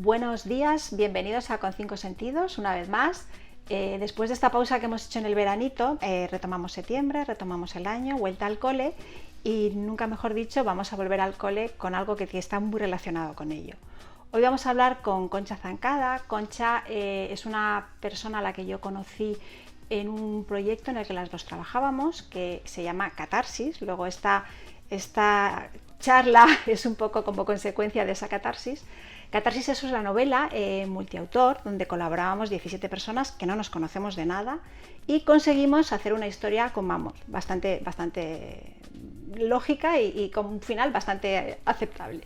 Buenos días, bienvenidos a Con Cinco Sentidos, una vez más. Después de esta pausa que hemos hecho en el veranito, retomamos septiembre, retomamos el año, vuelta al cole y nunca mejor dicho, vamos a volver al cole con algo que está muy relacionado con ello. Hoy vamos a hablar con Concha Zancada. Concha es una persona a la que yo conocí en un proyecto en el que las dos trabajábamos, que se llama Catarsis. Luego esta charla es un poco como consecuencia de esa catarsis. Catarsis es la novela multiautor donde colaborábamos 17 personas que no nos conocemos de nada y conseguimos hacer una historia con, bastante lógica y con un final bastante aceptable.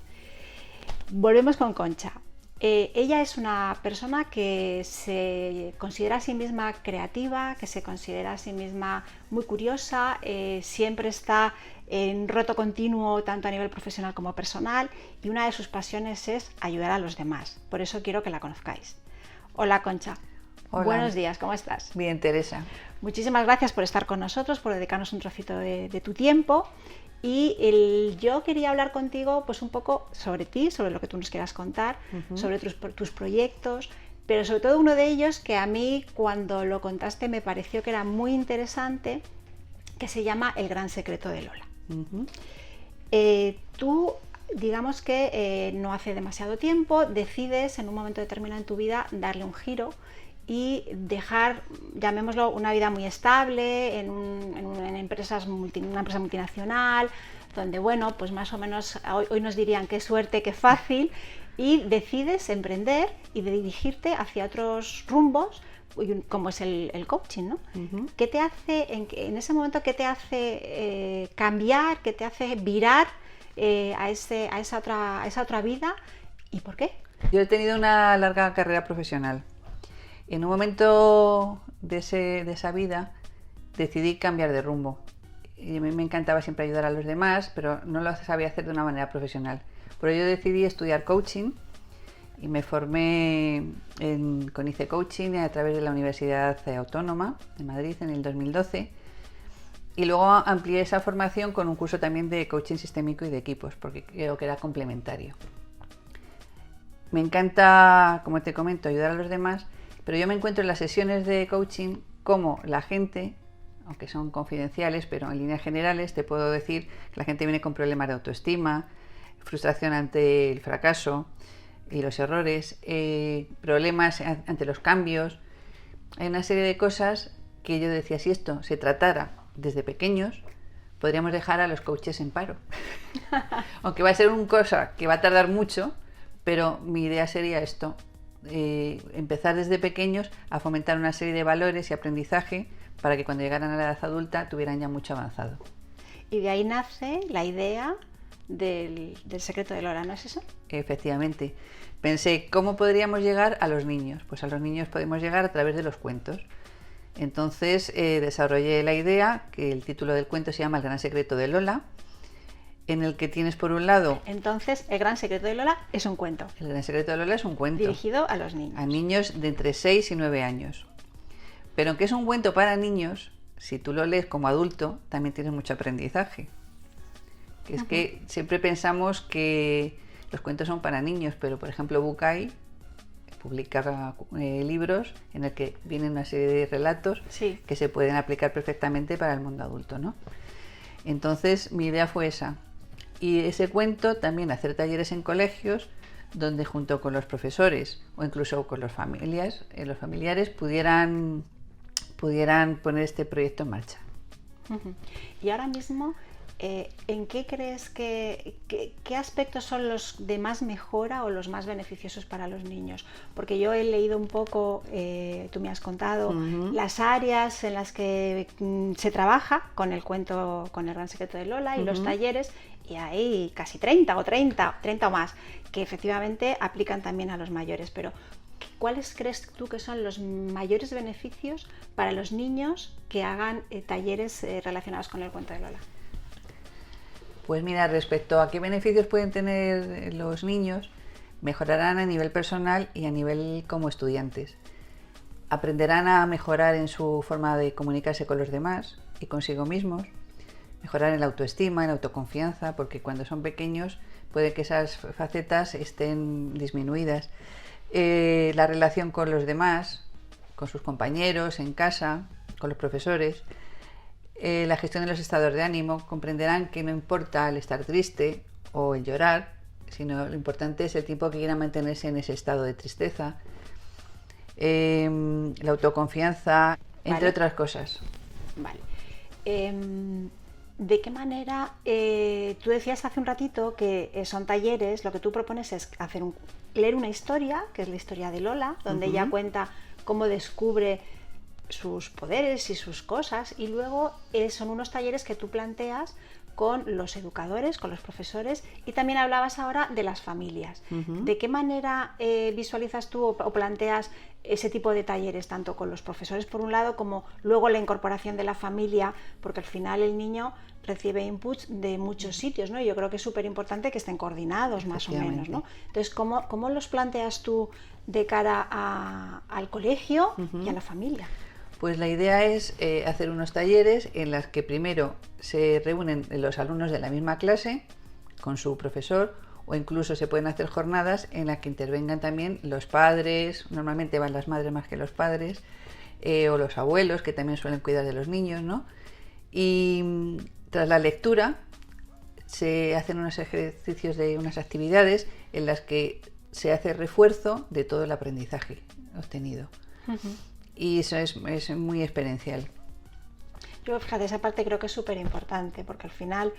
Volvemos con Concha. Ella es una persona que se considera a sí misma creativa, que se considera a sí misma muy curiosa, siempre está en reto continuo tanto a nivel profesional como personal y una de sus pasiones es ayudar a los demás. Por eso quiero que la conozcáis. Hola Concha. Hola. Buenos días, ¿cómo estás? Bien, Teresa. Muchísimas gracias por estar con nosotros, por dedicarnos un trocito de tu tiempo. Y yo quería hablar contigo pues un poco sobre ti, sobre lo que tú nos quieras contar, sobre tus proyectos, pero sobre todo uno de ellos que a mí cuando lo contaste me pareció que era muy interesante, que se llama El gran secreto de Lola. Tú, digamos que no hace demasiado tiempo, decides en un momento determinado en tu vida darle un giro y dejar, llamémoslo, una vida muy estable en una empresa multinacional, donde, bueno, pues más o menos hoy nos dirían qué suerte, qué fácil, y decides emprender y dirigirte hacia otros rumbos, como es el coaching, ¿no? ¿Qué te hace, en ese momento, qué te hace cambiar, qué te hace virar a esa otra vida y por qué? Yo he tenido una larga carrera profesional. En un momento de esa vida decidí cambiar de rumbo. Y a mí me encantaba siempre ayudar a los demás, pero no lo sabía hacer de una manera profesional. Por ello decidí estudiar coaching y me formé con ICE Coaching a través de la Universidad Autónoma de Madrid en el 2012. Y luego amplié esa formación con un curso también de coaching sistémico y de equipos, porque creo que era complementario. Me encanta, como te comento, ayudar a los demás, pero yo me encuentro en las sesiones de coaching como la gente, aunque son confidenciales, pero en líneas generales te puedo decir que la gente viene con problemas de autoestima, frustración ante el fracaso y los errores, problemas ante los cambios. Hay una serie de cosas que yo decía, si esto se tratara desde pequeños, podríamos dejar a los coaches en paro. Aunque va a ser una cosa que va a tardar mucho, pero mi idea sería esto. Empezar desde pequeños a fomentar una serie de valores y aprendizaje para que cuando llegaran a la edad adulta tuvieran ya mucho avanzado. Y de ahí nace la idea del secreto de Lola, ¿no es eso? Efectivamente. Pensé, ¿cómo podríamos llegar a los niños? Pues a los niños podemos llegar a través de los cuentos. Entonces desarrollé la idea, que el título del cuento se llama El gran secreto de Lola, en el que tienes por un lado... Entonces, El gran secreto de Lola es un cuento. El gran secreto de Lola es un cuento. Dirigido a los niños. A niños de entre 6 y 9 años. Pero aunque es un cuento para niños, si tú lo lees como adulto, también tienes mucho aprendizaje. Que es que siempre pensamos que los cuentos son para niños, pero por ejemplo Bucay publica libros en el que vienen una serie de relatos que se pueden aplicar perfectamente para el mundo adulto, ¿no? Entonces mi idea fue esa. Y ese cuento también hacer talleres en colegios donde junto con los profesores o incluso con los familiares pudieran poner este proyecto en marcha. Y ahora mismo, ¿en qué crees qué aspectos son los de más mejora o los más beneficiosos para los niños? Porque yo he leído un poco, tú me has contado, las áreas en las que se trabaja con el cuento, con El gran secreto de Lola y los talleres, y hay casi 30 o más, que efectivamente aplican también a los mayores, pero ¿cuáles crees tú que son los mayores beneficios para los niños que hagan talleres relacionados con el cuento de Lola? Pues mira, respecto a qué beneficios pueden tener los niños, mejorarán a nivel personal y a nivel como estudiantes. Aprenderán a mejorar en su forma de comunicarse con los demás y consigo mismos. mejorar en la autoestima, en la autoconfianza, porque cuando son pequeños puede que esas facetas estén disminuidas. La relación con los demás, con sus compañeros, en casa, con los profesores. La gestión de los estados de ánimo. Comprenderán que no importa el estar triste o el llorar, sino lo importante es el tiempo que quieran mantenerse en ese estado de tristeza. La autoconfianza, entre otras cosas. Vale. ¿De qué manera, tú decías hace un ratito que son talleres, lo que tú propones es leer una historia, que es la historia de Lola, donde ella cuenta cómo descubre sus poderes y sus cosas, y luego son unos talleres que tú planteas con los educadores, con los profesores, y también hablabas ahora de las familias. ¿De qué manera visualizas tú o planteas ese tipo de talleres, tanto con los profesores por un lado, como luego la incorporación de la familia, porque al final el niño recibe inputs de muchos sitios, ¿no? Yo creo que es súper importante que estén coordinados más o menos, ¿no? Entonces, ¿cómo los planteas tú de cara al colegio y a la familia? Pues la idea es hacer unos talleres en los que primero se reúnen los alumnos de la misma clase con su profesor, o incluso se pueden hacer jornadas en las que intervengan también los padres, normalmente van las madres más que los padres, o los abuelos, que también suelen cuidar de los niños, ¿no? Y tras la lectura se hacen unos ejercicios de unas actividades en las que se hace refuerzo de todo el aprendizaje obtenido. Y eso es muy experiencial. Yo, fíjate, esa parte creo que es súper importante, porque al final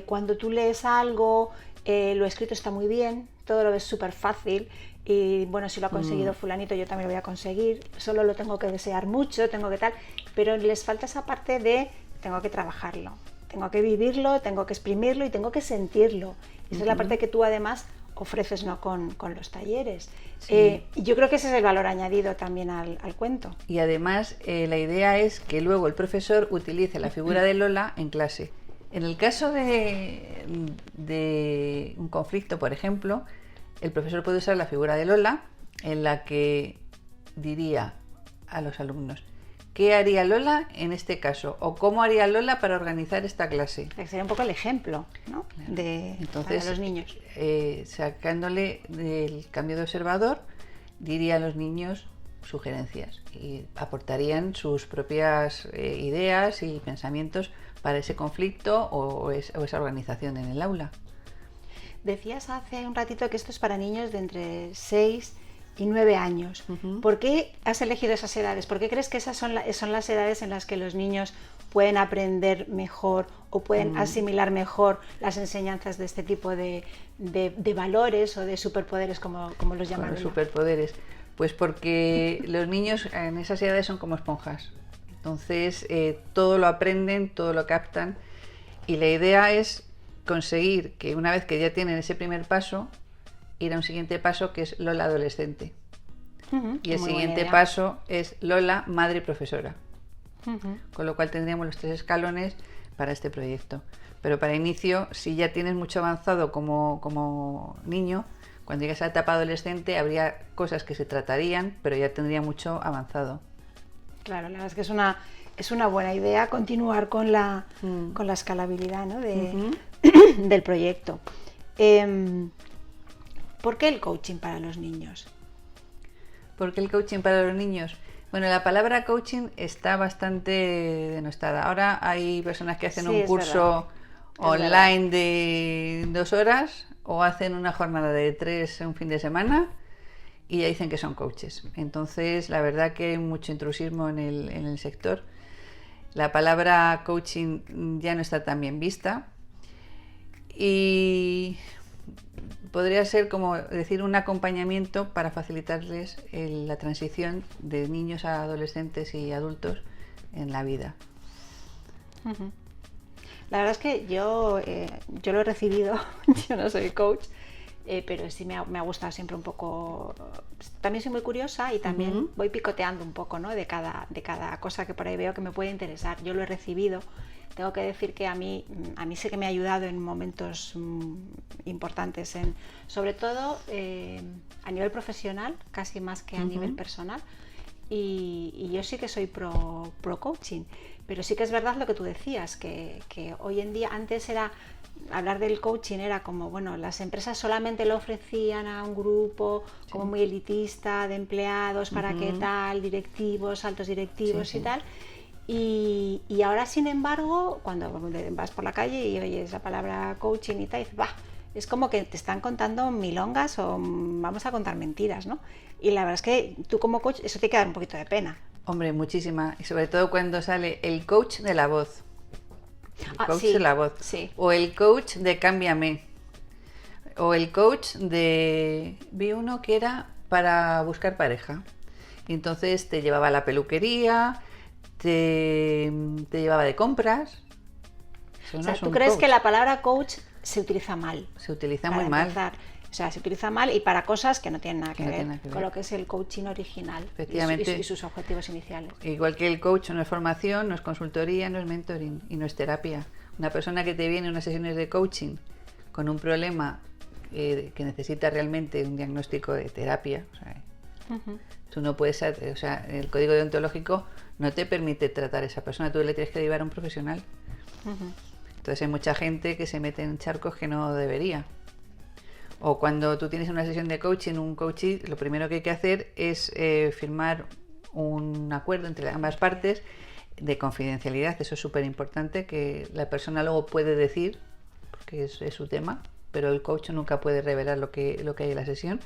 cuando tú lees algo, lo escrito está muy bien, todo lo ves súper fácil, y bueno, si lo ha conseguido fulanito, yo también lo voy a conseguir, solo lo tengo que desear mucho, tengo que tal, pero les falta esa parte de tengo que trabajarlo, tengo que vivirlo, tengo que exprimirlo y tengo que sentirlo. Esa es la parte que tú además ofreces, ¿no?, con los talleres. Sí. Y yo creo que ese es el valor añadido también al cuento. Y además la idea es que luego el profesor utilice la figura de Lola en clase. En el caso de un conflicto, por ejemplo, el profesor puede usar la figura de Lola, en la que diría a los alumnos: ¿qué haría Lola en este caso? ¿O cómo haría Lola para organizar esta clase? Sería un poco el ejemplo, ¿no? Claro. Entonces, para los niños. Sacándole del cambio de observador, diría a los niños sugerencias y aportarían sus propias ideas y pensamientos para ese conflicto o esa organización en el aula. Decías hace un ratito que esto es para niños de entre 6 y 9 años. ¿Por qué has elegido esas edades? ¿Por qué crees que esas son las edades en las que los niños pueden aprender mejor o pueden asimilar mejor las enseñanzas de este tipo de valores o de superpoderes, como los llaman? Los superpoderes. Pues porque los niños en esas edades son como esponjas. Entonces todo lo aprenden, todo lo captan, y la idea es conseguir que una vez que ya tienen ese primer paso, ir a un siguiente paso, que es Lola adolescente. Y el siguiente paso es Lola madre y profesora. Con lo cual tendríamos los 3 escalones para este proyecto. Pero para inicio, si ya tienes mucho avanzado como niño, cuando llegues a la etapa adolescente habría cosas que se tratarían, pero ya tendría mucho avanzado. Claro, la verdad es que es una buena idea continuar con la escalabilidad, ¿no?, del proyecto. ¿Por qué el coaching para los niños? ¿Por qué el coaching para los niños? Bueno, la palabra coaching está bastante denostada. Ahora hay personas que hacen un curso online de 2 horas o hacen una jornada de 3 un fin de semana y ya dicen que son coaches. Entonces, la verdad que hay mucho intrusismo en el sector. La palabra coaching ya no está tan bien vista y podría ser como decir un acompañamiento para facilitarles la transición de niños a adolescentes y adultos en la vida. La verdad es que yo lo he recibido, yo no soy coach, pero sí me ha gustado siempre un poco. También soy muy curiosa y también voy picoteando un poco, ¿no?, de cada cosa que por ahí veo que me puede interesar. Yo lo he recibido. Tengo que decir que a mí sí que me ha ayudado en momentos importantes, sobre todo a nivel profesional, casi más que a nivel personal. y yo sí que soy pro coaching, pero sí que es verdad lo que tú decías, que hoy en día, antes era hablar del coaching era como, bueno, las empresas solamente lo ofrecían a un grupo como muy elitista de empleados para qué tal, directivos, altos directivos y tal. Y ahora, sin embargo, cuando vas por la calle y oyes la palabra coaching y tal, dices, bah, es como que te están contando milongas o vamos a contar mentiras, ¿no? Y la verdad es que tú como coach, eso te queda un poquito de pena. Hombre, muchísima. Y sobre todo cuando sale el coach de la voz. El coach sí, de la voz. Sí. O el coach de Cámbiame. O el coach de... Vi uno que era para buscar pareja. Y entonces te llevaba a la peluquería, te llevaba de compras. O sea, ¿tú crees que la palabra coach se utiliza mal? Se utiliza muy mal. O sea, se utiliza mal y para cosas que no tienen nada que ver con lo que es el coaching original. Efectivamente. Y sus objetivos iniciales. Igual que el coach no es formación, no es consultoría, no es mentoring y no es terapia. Una persona que te viene a unas sesiones de coaching con un problema que necesita realmente un diagnóstico de terapia, o sea, tú no puedes, o sea, el código deontológico no te permite tratar a esa persona, tú le tienes que derivar a un profesional. Entonces hay mucha gente que se mete en charcos que no debería. O cuando tú tienes una sesión de coaching, un coachee, lo primero que hay que hacer es firmar un acuerdo entre ambas partes de confidencialidad. Eso es súper importante, que la persona luego puede decir, porque es su tema, pero el coach nunca puede revelar lo que hay en la sesión.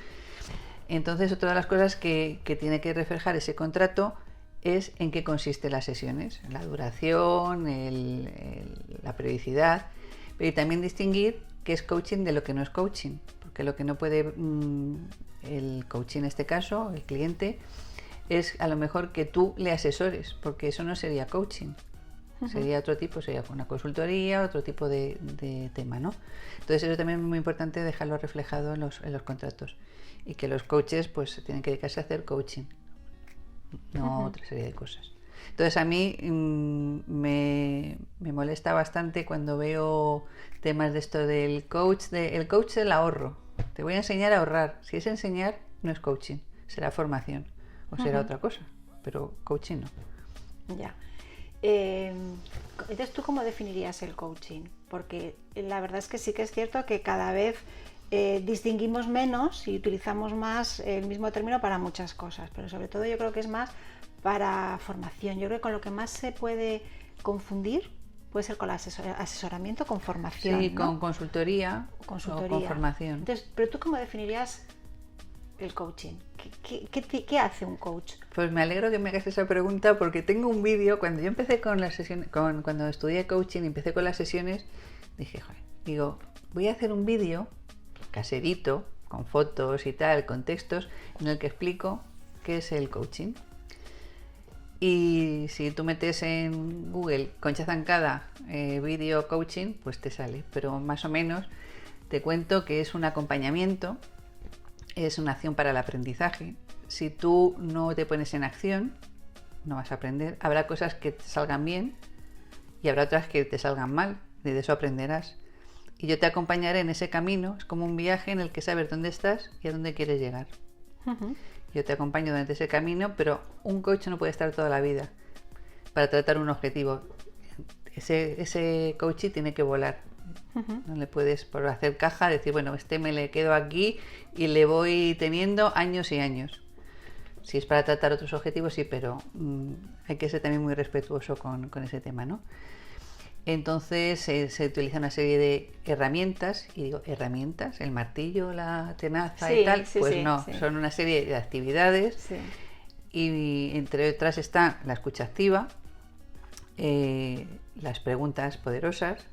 Entonces, otra de las cosas que tiene que reflejar ese contrato es en qué consisten las sesiones, la duración, la periodicidad, pero también distinguir qué es coaching de lo que no es coaching, porque lo que no puede el coaching en este caso, el cliente, es a lo mejor que tú le asesores, porque eso no sería coaching, sería otro tipo, sería una consultoría, otro tipo de tema, ¿no? Entonces eso también es muy importante dejarlo reflejado en los contratos, y que los coaches pues tienen que dedicarse a hacer coaching, no otra serie de cosas. Entonces a mí me molesta bastante cuando veo temas de esto del coach, el coach del ahorro. Te voy a enseñar a ahorrar. Si es enseñar, no es coaching, será formación o será otra cosa, pero coaching no. Ya. Entonces, ¿tú cómo definirías el coaching? Porque la verdad es que sí que es cierto que cada vez distinguimos menos y utilizamos más el mismo término para muchas cosas, pero sobre todo yo creo que es más para formación. Yo creo que con lo que más se puede confundir puede ser con el asesoramiento con formación. Sí, ¿no? con consultoría o con formación. Entonces, pero ¿tú cómo definirías el coaching? ¿Qué hace un coach? Pues me alegro que me hagas esa pregunta, porque tengo un vídeo. Cuando yo empecé con las sesiones, cuando estudié coaching y empecé con las sesiones, dije, joder, digo, voy a hacer un vídeo caserito, con fotos y tal, con textos, en el que explico qué es el coaching. Y si tú metes en Google Concha Zancada vídeo coaching, pues te sale. Pero más o menos te cuento que es un acompañamiento, es una acción para el aprendizaje. Si tú no te pones en acción, no vas a aprender. Habrá cosas que te salgan bien y habrá otras que te salgan mal. De eso aprenderás. Y yo te acompañaré en ese camino. Es como un viaje en el que sabes dónde estás y a dónde quieres llegar. Yo te acompaño durante ese camino, pero un coach no puede estar toda la vida para tratar un objetivo. Ese coach tiene que volar. No le puedes, por hacer caja, decir, bueno, me le quedo aquí y le voy teniendo años y años. Si es para tratar otros objetivos, sí, pero hay que ser también muy respetuoso con ese tema, ¿no? Entonces se utiliza una serie de herramientas, y digo herramientas, el martillo, la tenaza y tal, pues no, son una serie de actividades, y entre otras está la escucha activa, las preguntas poderosas,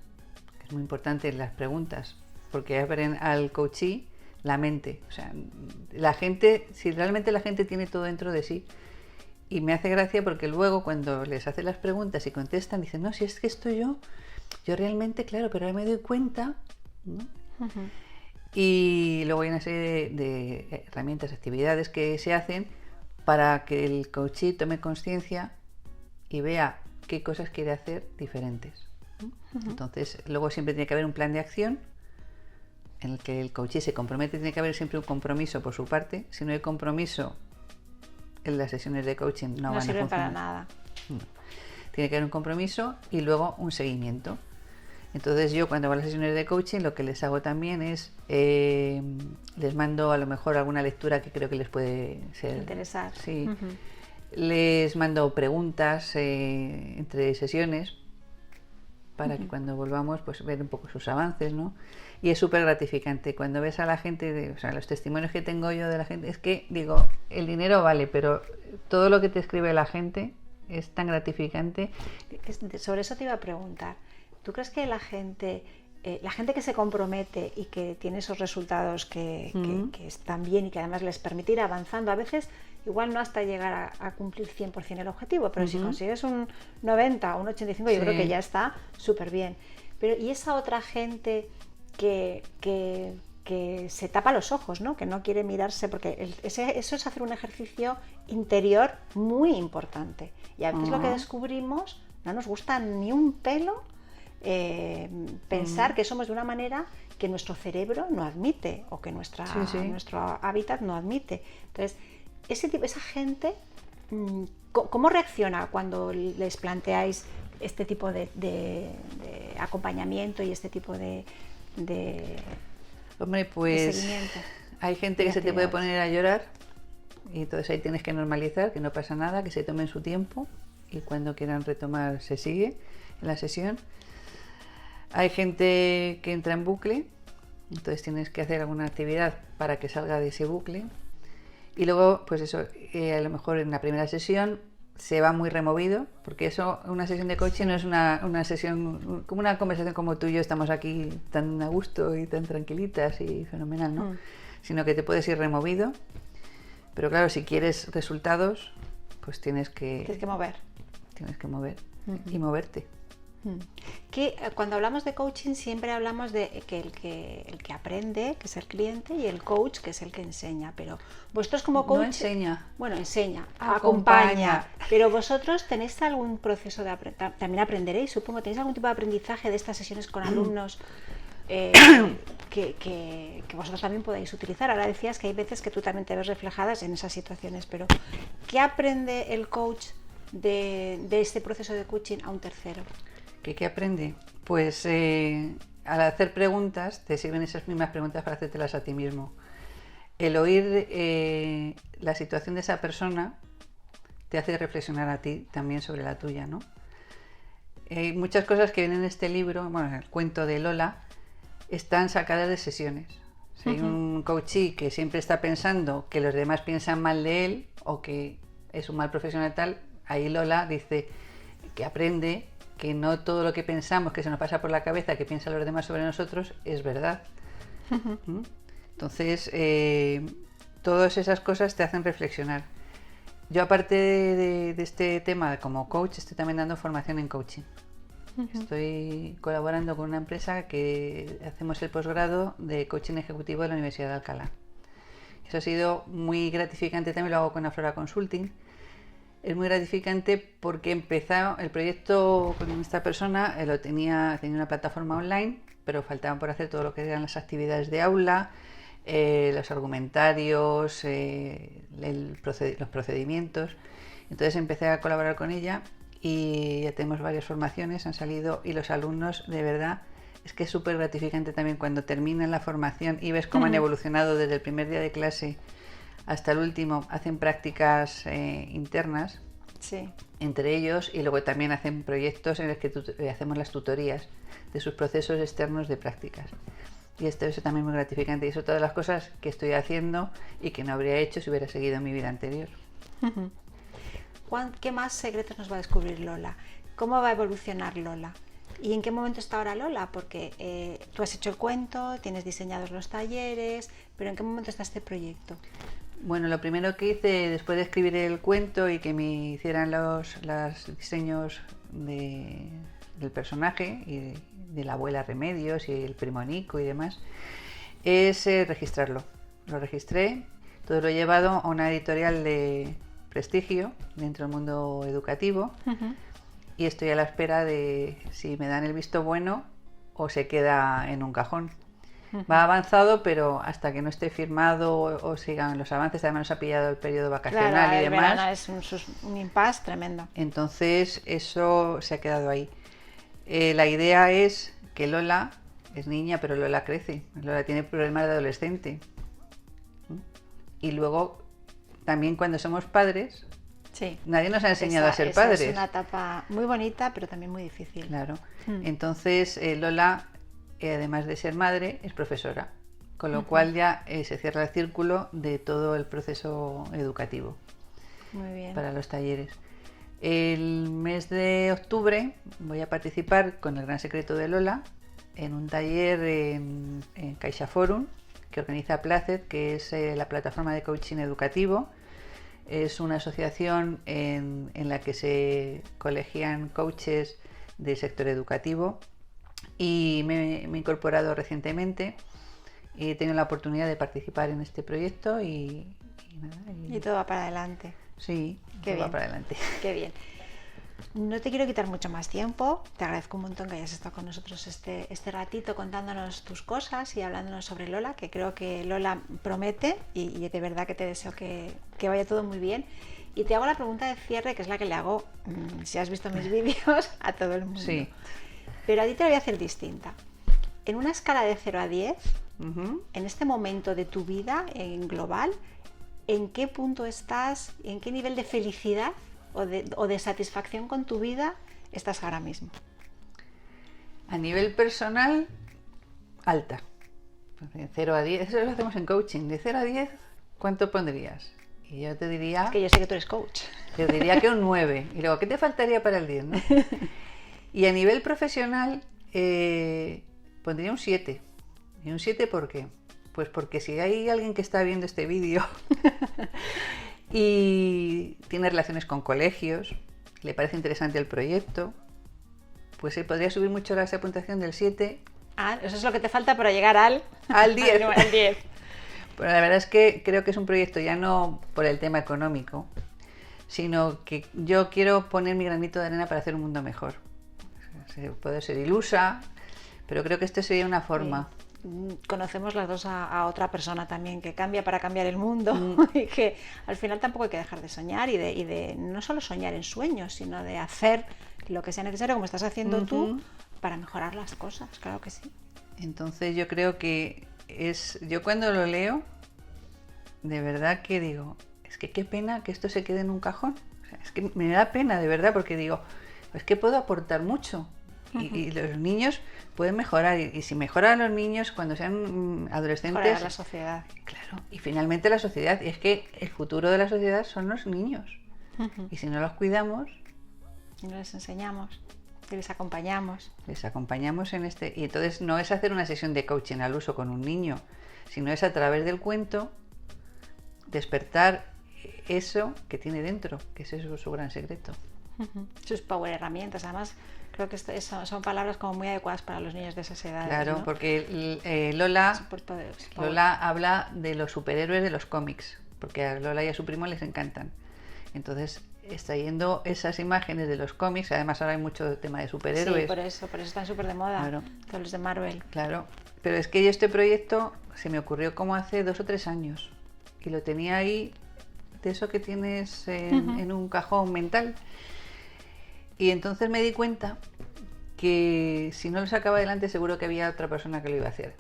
que es muy importante las preguntas, porque abren al coachee la mente, o sea, la gente, si realmente la gente tiene todo dentro de sí. Y me hace gracia porque luego cuando les hace las preguntas y contestan, dicen, no, si es que esto yo realmente, claro, pero ahora me doy cuenta, ¿no? Y luego hay una serie de herramientas, actividades que se hacen para que el coachee tome conciencia y vea qué cosas quiere hacer diferentes. Entonces, luego siempre tiene que haber un plan de acción en el que el coachee se compromete, tiene que haber siempre un compromiso por su parte. Si no hay compromiso, las sesiones de coaching no van a sirven para funcionar. nada. No. Tiene que haber un compromiso y luego un seguimiento. Entonces yo cuando voy a las sesiones de coaching lo que les hago también es les mando a lo mejor alguna lectura que creo que les puede interesar. Sí. Les mando preguntas entre sesiones para que cuando volvamos pues ver un poco sus avances, ¿no? Y es súper gratificante cuando ves a la gente, o sea, los testimonios que tengo yo de la gente, es que digo, el dinero vale, pero todo lo que te escribe la gente es tan gratificante. Sobre eso te iba a preguntar. ¿Tú crees que la gente que se compromete y que tiene esos resultados que están bien y que además les permite ir avanzando, a veces igual no hasta llegar a cumplir 100% el objetivo, pero si consigues un 90 o un 85, yo creo que ya está súper bien. Pero ¿y esa otra gente que se tapa los ojos, ¿no? Que no quiere mirarse? Porque eso es hacer un ejercicio interior muy importante. Y a veces lo que descubrimos no nos gusta ni un pelo pensar que somos de una manera que nuestro cerebro no admite o que nuestro hábitat no admite. Entonces, esa gente, ¿cómo reacciona cuando les planteáis este tipo de acompañamiento y este tipo de Hombre, pues de seguimiento? Hay gente que se te puede poner a llorar y entonces ahí tienes que normalizar, que no pasa nada, que se tomen su tiempo y cuando quieran retomar se sigue en la sesión. Hay gente que entra en bucle, entonces tienes que hacer alguna actividad para que salga de ese bucle. Y luego, pues eso, a lo mejor en la primera sesión se va muy removido, porque eso, una sesión de coaching no es una sesión, como una conversación como tú y yo estamos aquí tan a gusto y tan tranquilitas y fenomenal, ¿no? Sino que te puedes ir removido. Pero claro, si quieres resultados, pues tienes que mover. Tienes que mover y moverte. Que cuando hablamos de coaching siempre hablamos de que el que aprende, que es el cliente, y el coach, que es el que enseña, pero vosotros como coach... No enseña. Bueno, enseña, acompaña. Pero vosotros tenéis algún proceso de también aprenderéis, supongo, tenéis algún tipo de aprendizaje de estas sesiones con alumnos que vosotros también podéis utilizar. Ahora decías que hay veces que tú también te ves reflejadas en esas situaciones, pero ¿qué aprende el coach de este proceso de coaching a un tercero? ¿Qué aprende? Pues al hacer preguntas, te sirven esas mismas preguntas para hacértelas a ti mismo. El oír la situación de esa persona te hace reflexionar a ti también sobre la tuya, ¿no? Hay muchas cosas que vienen en este libro, bueno, en el cuento de Lola, están sacadas de sesiones. Si hay un coachee que siempre está pensando que los demás piensan mal de él o que es un mal profesional tal, ahí Lola dice que aprende que no todo lo que pensamos, que se nos pasa por la cabeza, que piensan los demás sobre nosotros, es verdad. Entonces, todas esas cosas te hacen reflexionar. Yo, aparte de este tema como coach, estoy también dando formación en coaching. Estoy colaborando con una empresa que hacemos el posgrado de coaching ejecutivo de la Universidad de Alcalá. Eso ha sido muy gratificante, también lo hago con Aflora Consulting. Es muy gratificante porque empezó el proyecto con esta persona, tenía una plataforma online, pero faltaban por hacer todo lo que eran las actividades de aula, los argumentarios, los procedimientos. Entonces empecé a colaborar con ella y ya tenemos varias formaciones, han salido, y los alumnos, de verdad, es que es súper gratificante también cuando terminan la formación y ves cómo han evolucionado desde el primer día de clase hasta el último. Hacen prácticas internas entre ellos y luego también hacen proyectos en los que hacemos las tutorías de sus procesos externos de prácticas. Y eso también es muy gratificante, y eso todas las cosas que estoy haciendo y que no habría hecho si hubiera seguido mi vida anterior. ¿Qué más secretos nos va a descubrir Lola? ¿Cómo va a evolucionar Lola? ¿Y en qué momento está ahora Lola? Porque tú has hecho el cuento, tienes diseñados los talleres, pero ¿en qué momento está este proyecto? Bueno, lo primero que hice después de escribir el cuento y que me hicieran los diseños del personaje y de la abuela Remedios y el primo Nico y demás, es registrarlo. Lo registré, todo lo he llevado a una editorial de prestigio dentro del mundo educativo y estoy a la espera de si me dan el visto bueno o se queda en un cajón. Va avanzado, pero hasta que no esté firmado o sigan los avances, además nos ha pillado el periodo vacacional Claro, y el demás. verano es un impasse tremendo. Entonces eso se ha quedado ahí. La idea es que Lola es niña, pero Lola crece. Lola tiene problemas de adolescente. Y luego, también cuando somos padres, Sí. nadie nos ha enseñado a ser Esa padres. es una etapa muy bonita, pero también muy difícil. Claro. Entonces, Lola, además de ser madre, es profesora. Con lo cual ya se cierra el círculo de todo el proceso educativo Muy bien. para los talleres. El mes de octubre voy a participar con El Gran Secreto de Lola en un taller en Caixa Forum que organiza Placet, que es la plataforma de coaching educativo. Es una asociación en la que se colegian coaches del sector educativo y me he incorporado recientemente y he tenido la oportunidad de participar en este proyecto y todo va para adelante. Sí, Qué todo bien. va para adelante. Qué bien. No te quiero quitar mucho más tiempo. Te agradezco un montón que hayas estado con nosotros este ratito contándonos tus cosas y hablándonos sobre Lola, que creo que Lola promete y de verdad que te deseo que vaya todo muy bien. Y te hago la pregunta de cierre, que es la que le hago, si has visto mis vídeos, a todo el mundo. Sí. Pero a ti te la voy a hacer distinta. En una escala de 0 a 10, Ujú. en este momento de tu vida en global, ¿en qué punto estás? ¿En qué nivel de felicidad o de satisfacción con tu vida estás ahora mismo? A nivel personal, alta. De 0 a 10, eso lo hacemos en coaching. De 0 a 10, ¿cuánto pondrías? Y yo te diría, Es que yo sé que tú eres coach. yo diría que un 9. Y luego, ¿qué te faltaría para el 10? ¿No? Y a nivel profesional, pondría un 7. ¿Y un 7 por qué? Pues porque si hay alguien que está viendo este vídeo y tiene relaciones con colegios, le parece interesante el proyecto, pues se podría subir mucho esa puntuación del 7 Eso es lo que te falta para llegar al 10. al 10. Pero la verdad es que creo que es un proyecto ya no por el tema económico, sino que yo quiero poner mi granito de arena para hacer un mundo mejor. Puede ser ilusa, pero creo que esto sería una forma. Conocemos las dos a otra persona también que cambia para cambiar el mundo y que al final tampoco hay que dejar de soñar y de no solo soñar en sueños, sino de hacer lo que sea necesario, como estás haciendo tú, para mejorar las cosas, claro que sí. Entonces yo creo que yo cuando lo leo, de verdad que digo, es que qué pena que esto se quede en un cajón. O sea, es que me da pena, de verdad, porque digo, es que puedo aportar mucho. Y los niños pueden mejorar. Y si mejoran los niños cuando sean adolescentes... Mejorar la sociedad. Claro, y finalmente la sociedad. Y es que el futuro de la sociedad son los niños. Y si no los cuidamos... Y no les enseñamos, y les acompañamos. Les acompañamos en este... Y entonces no es hacer una sesión de coaching al uso con un niño, sino es a través del cuento despertar eso que tiene dentro, que es eso, su gran secreto. Sus power herramientas, además creo que son palabras como muy adecuadas para los niños de esas edades. Claro, ¿no? porque Lola habla de los superhéroes de los cómics, porque a Lola y a su primo les encantan. Entonces, extrayendo esas imágenes de los cómics, además ahora hay mucho tema de superhéroes. Sí, por eso están súper de moda, claro. Todos los de Marvel. Claro, pero es que este proyecto se me ocurrió como hace 2 o 3 años y lo tenía ahí, de eso que tienes en un cajón mental. Y entonces me di cuenta que si no lo sacaba adelante seguro que había otra persona que lo iba a hacer,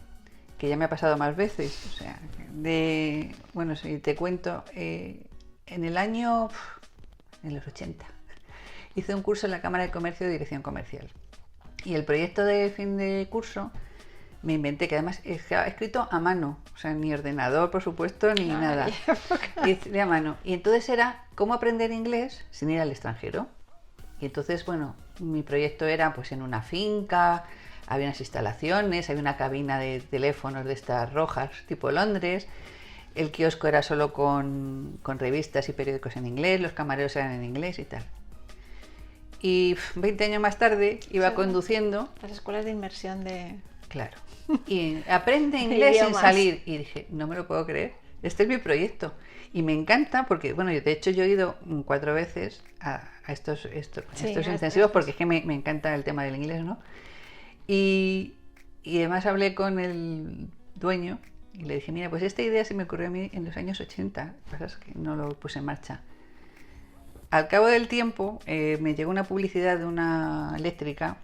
que ya me ha pasado más veces. O sea, bueno, si te cuento, en los 80, hice un curso en la Cámara de Comercio de Dirección Comercial. Y el proyecto de fin de curso me inventé, que además estaba escrito a mano, o sea, ni ordenador, por supuesto, ni nada. De a mano. Y entonces era cómo aprender inglés sin ir al extranjero. Y entonces, bueno, mi proyecto era pues en una finca, había unas instalaciones, había una cabina de teléfonos de estas rojas, tipo Londres. El kiosco era solo con revistas y periódicos en inglés, los camareros eran en inglés y tal. Y 20 años más tarde iba conduciendo... Las escuelas de inmersión de... Claro. Y aprende inglés sin salir. Y dije, no me lo puedo creer, este es mi proyecto. Y me encanta porque, bueno, de hecho yo he ido 4 veces a estos intensivos porque es que me encanta el tema del inglés, ¿no? Y además hablé con el dueño y le dije, mira, pues esta idea se me ocurrió a mí en los años 80, lo que pasa es que no lo puse en marcha. Al cabo del tiempo me llegó una publicidad de una eléctrica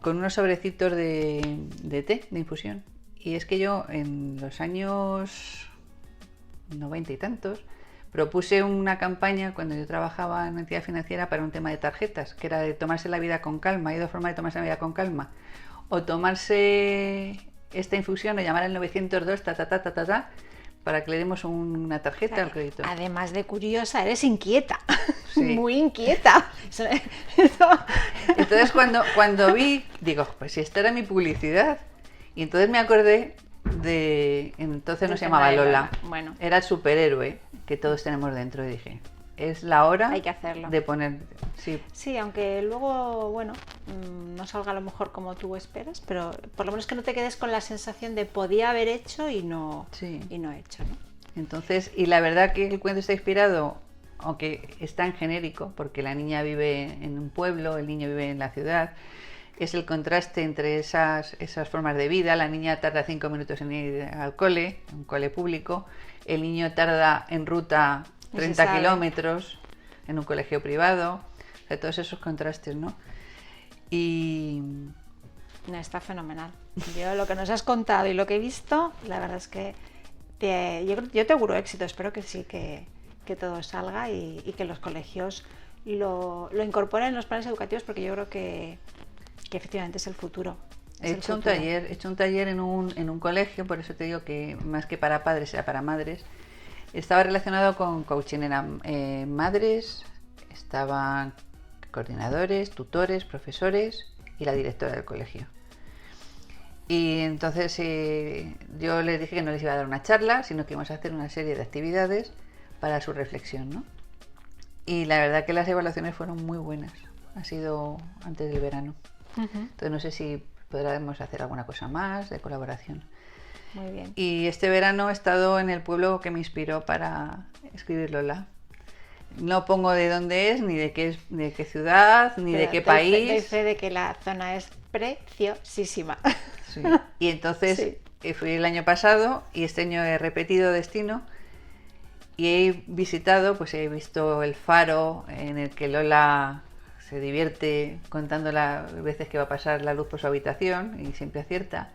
con unos sobrecitos de té, de infusión. Y es que yo en los años 90 y tantos propuse una campaña cuando yo trabajaba en una entidad financiera para un tema de tarjetas, que era de tomarse la vida con calma. Hay dos formas de tomarse la vida con calma. O tomarse esta infusión o llamar al 902 para que le demos una tarjeta al crédito. Además de curiosa, eres inquieta. Sí. Muy inquieta. Entonces cuando vi, digo, pues si esta era mi publicidad. Y entonces me acordé de... Entonces no se llamaba Lola. Bueno. Era el superhéroe que todos tenemos dentro. Y dije, es la hora Hay que hacerlo. de poner... Sí, aunque luego, bueno, no salga a lo mejor como tú esperas, pero por lo menos que no te quedes con la sensación de podía haber hecho y no he hecho, ¿no? Entonces, y la verdad que el cuento está inspirado, aunque es tan genérico, porque la niña vive en un pueblo, el niño vive en la ciudad, es el contraste entre esas formas de vida. La niña tarda 5 minutos en ir al cole, un cole público, el niño tarda en ruta 30 kilómetros en un colegio privado. O sea, todos esos contrastes, ¿no? Y... No, está fenomenal. Yo lo que nos has contado y lo que he visto, la verdad es que yo te auguro éxito. Espero que sí, que todo salga y que los colegios lo incorporen en los planes educativos, porque yo creo que efectivamente es el futuro. He hecho un taller en un colegio, por eso te digo que más que para padres era para madres. Estaba relacionado con coaching, eran madres, estaban coordinadores, tutores, profesores y la directora del colegio. Y entonces yo les dije que no les iba a dar una charla, sino que íbamos a hacer una serie de actividades para su reflexión, ¿no? Y la verdad que las evaluaciones fueron muy buenas. Ha sido antes del verano. Entonces no sé si podremos hacer alguna cosa más de colaboración. Muy bien. Y este verano he estado en el pueblo que me inspiró para escribir Lola. No pongo de dónde es, ni de qué ciudad, ni de qué país. Doy fe de que la zona es preciosísima. Sí. Y entonces fui el año pasado y este año he repetido destino y he visitado, pues he visto el faro en el que Lola se divierte contando las veces que va a pasar la luz por su habitación y siempre acierta.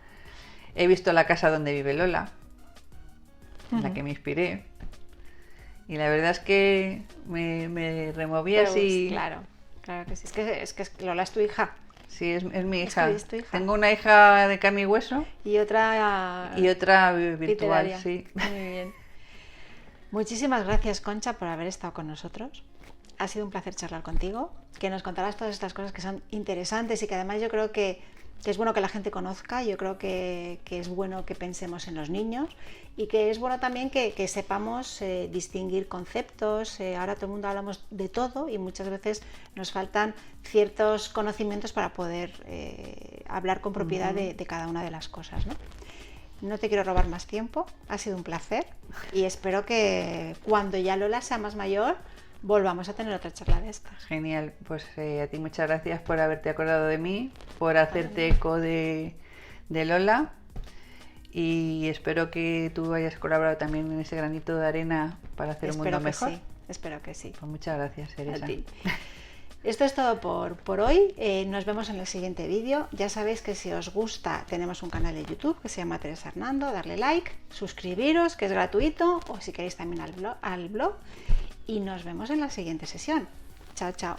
He visto la casa donde vive Lola, en la que me inspiré. Y la verdad es que me removí así. Claro que sí. Es que Lola es tu hija. Sí, es mi hija. Es tu hija. Tengo una hija de carne y hueso. Y otra virtual, literaria. Sí. Muy bien. Muchísimas gracias, Concha, por haber estado con nosotros. Ha sido un placer charlar contigo, que nos contaras todas estas cosas que son interesantes y que además yo creo que es bueno que la gente conozca. Yo creo que es bueno que pensemos en los niños y que es bueno también que sepamos distinguir conceptos. Ahora todo el mundo hablamos de todo y muchas veces nos faltan ciertos conocimientos para poder hablar con propiedad de cada una de las cosas, ¿no? No te quiero robar más tiempo, ha sido un placer y espero que cuando ya Lola sea más mayor volvamos a tener otra charla de estas. Genial, pues a ti muchas gracias por haberte acordado de mí, por hacerte eco de Lola y espero que tú hayas colaborado también en ese granito de arena para hacer un mundo mejor. Sí, espero que sí. Pues muchas gracias, Teresa. A ti. Esto es todo por hoy. Nos vemos en el siguiente vídeo. Ya sabéis que si os gusta tenemos un canal de YouTube que se llama Teresa Hernando. Darle like, suscribiros, que es gratuito, o si queréis también al blog. Y nos vemos en la siguiente sesión. Chao, chao.